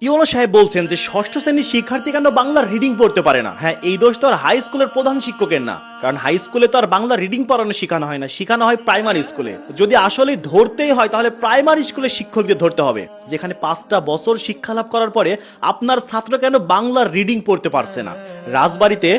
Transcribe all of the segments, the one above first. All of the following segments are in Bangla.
ইউনো সাহেব বলছেন যে ষষ্ঠ শ্রেণীর শিক্ষার্থী কেন বাংলা রিডিং পড়তে পারে না। হ্যাঁ, এই দোষ তো আর হাই স্কুলের প্রধান শিক্ষকের না, কারণ হাই স্কুলে তো আর বাংলা রিডিং পড়ানো শেখানো হয় না, শেখানো হয় প্রাইমারি স্কুলে। যদি আসলে ধরতেই হয় তাহলে প্রাইমারি স্কুলের শিক্ষকদের ধরতে হবে, যেখানে 5টা বছর শিক্ষা লাভ করার পরে আপনার ছাত্র কেন বাংলা রিডিং পড়তে পারছে না। রাজবাড়িতে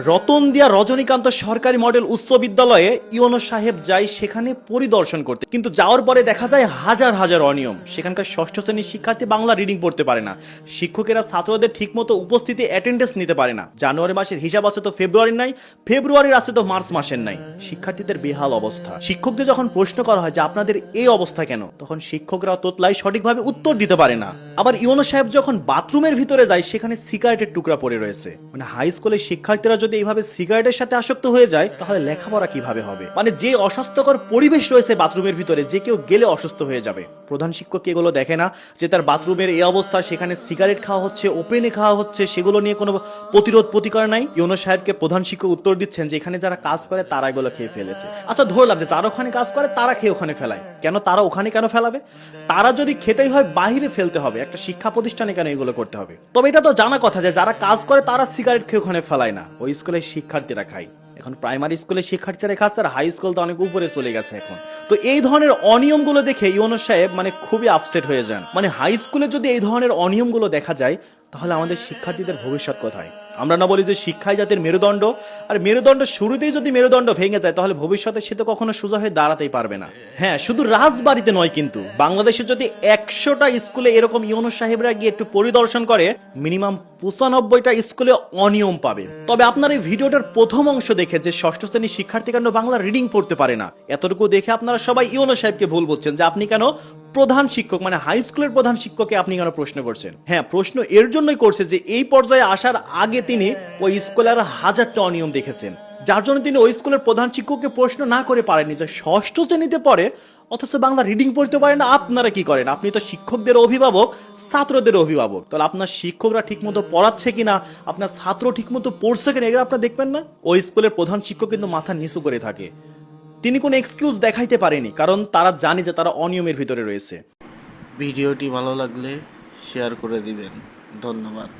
রতনদিয়া রজনীকান্ত সরকারি মডেল উচ্চ বিদ্যালয়ে ইউনো সাহেব যায় সেখানে পরিদর্শন করতে, কিন্তু যাওয়ার পরে দেখা যায় হাজার হাজার অনিয়ম। সেখানকার ষষ্ঠ শ্রেণীর শিক্ষার্থী বাংলা রিডিং পড়তে পারে না, শিক্ষকেরা ছাত্রদের ঠিকমতো উপস্থিতি অ্যাটেন্ডেন্স নিতে পারে না। জানুয়ারি মাসের হিসাব আছে তো ফেব্রুয়ারির নাই, ফেব্রুয়ারির আছে তো মার্চ মাসের নাই। শিক্ষার্থীদের বেহাল অবস্থা। শিক্ষকদের যখন প্রশ্ন করা হয় যে আপনাদের এই অবস্থা কেন, তখন শিক্ষকরা তোতলাই সঠিকভাবে উত্তর দিতে পারে না। আবার ইউনো সাহেব যখন বাথরুমের ভিতরে যায় সেখানে সিগারেটের টুকরা পড়ে রয়েছে। মানে হাই স্কুলের শিক্ষার্থীরা যদি এইভাবে সিগারেটের সাথে আসক্ত হয়ে যায় তাহলে লেখাপড়া কিভাবে হবে। মানে যে অস্বাস্থ্যকর পরিবেশ রয়েছে বাথরুমের ভিতরে, যে কেউ গেলে অসুস্থ হয়ে যাবে। প্রধান শিক্ষক কি এগুলো দেখে না যে তার বাথরুমের এই অবস্থা, সেখানে সিগারেট খাওয়া হচ্ছে, ওপেনে খাওয়া হচ্ছে, সেগুলো নিয়ে কোনো প্রতিকার নাই? ইউনো সাহেবকে প্রধান শিক্ষক উত্তর দিচ্ছেন যে এখানে যারা কাজ করে তারা এগুলো খেয়ে ফেলেছে। আচ্ছা, ধরলাম যে যারা ওখানে কাজ করে তারা খেয়ে ওখানে ফেলায়, কেন তারা ওখানে কেন ফেলাবে? তারা যদি খেতেই হয় বাইরে ফেলতে হবে, একটা শিক্ষা প্রতিষ্ঠানে কেন এগুলো করতে হবে? তবে এটা তো জানা কথা যে যারা কাজ করে তারা সিগারেট খেয়ে ওখানে ফেলায় না, ওই স্কুলের শিক্ষার্থীরা খায়। এখন প্রাইমারি স্কুলের শিক্ষার্থীরা খাচ্ছে আর হাই স্কুল তো অনেক উপরে চলে গেছে এখন। তো এই ধরনের অনিয়মগুলো দেখে ইউনো সাহেব খুবই আপসেট হয়ে যান। হাই স্কুলে যদি এই ধরনের অনিয়মগুলো দেখা যায় তাহলে আমাদের শিক্ষার্থীদের ভবিষ্যৎ কোথায়? আমরা না বলি যে শিক্ষাই জাতির মেরুদণ্ড, আর মেরুদণ্ড শুরুতেই যদি মেরুদণ্ড ভেঙে যায় তাহলে ভবিষ্যতে সে তো কখনো সোজা হয়ে দাঁড়াতেই পারবে না। হ্যাঁ, শুধু রাজবাড়িতে নয়, কিন্তু বাংলাদেশে যদি 100টা স্কুলে এরকম ইউনো সাহেবরা গিয়ে একটু পরিদর্শন করে, মিনিমাম 95টা স্কুলে অনিয়ম পাবে। তবে আপনার এই ভিডিওটার প্রথম অংশ দেখে যে ষষ্ঠ শ্রেণীর শিক্ষার্থী কেন বাংলা রিডিং পড়তে পারে না, এতটুকু দেখে আপনারা সবাই ইউনো সাহেবকে ভুল বলছেন যে আপনি কেন প্রধান শিক্ষক হাই স্কুলের প্রধান শিক্ষককে আপনি কেন প্রশ্ন করছেন। হ্যাঁ, প্রশ্ন এর জন্যই করছে যে এই পর্যায়ে আসার আগে তিনি ওই স্কুলের হাজারটা অনিয়ম দেখেছেন, যার জন্য তিনি ওই স্কুলের প্রধান শিক্ষককে প্রশ্ন না করে পারেননি যে ষষ্ঠ শ্রেণীতে পড়ে অথচ বাংলা রিডিং পড়তে পারে না। আপনারা কি করেন? আপনি তো শিক্ষকদের অভিভাবক, ছাত্রদের অভিভাবক, তাহলে আপনার শিক্ষকরা ঠিকমতো পড়াচ্ছে কিনা, আপনার ছাত্র ঠিকমতো পড়ছে কিনা, এগুলো আপনারা দেখবেন না? ওই স্কুলের প্রধান শিক্ষক কিন্তু মাথা নিচু করে থাকে, তিনি কোনো এক্সকিউজ দেখাইতে পারেনি, কারণ তারা জানে যে তারা অনিয়মের ভিতরে রয়েছে। ভিডিওটি ভালো লাগলে শেয়ার করে দিবেন। ধন্যবাদ।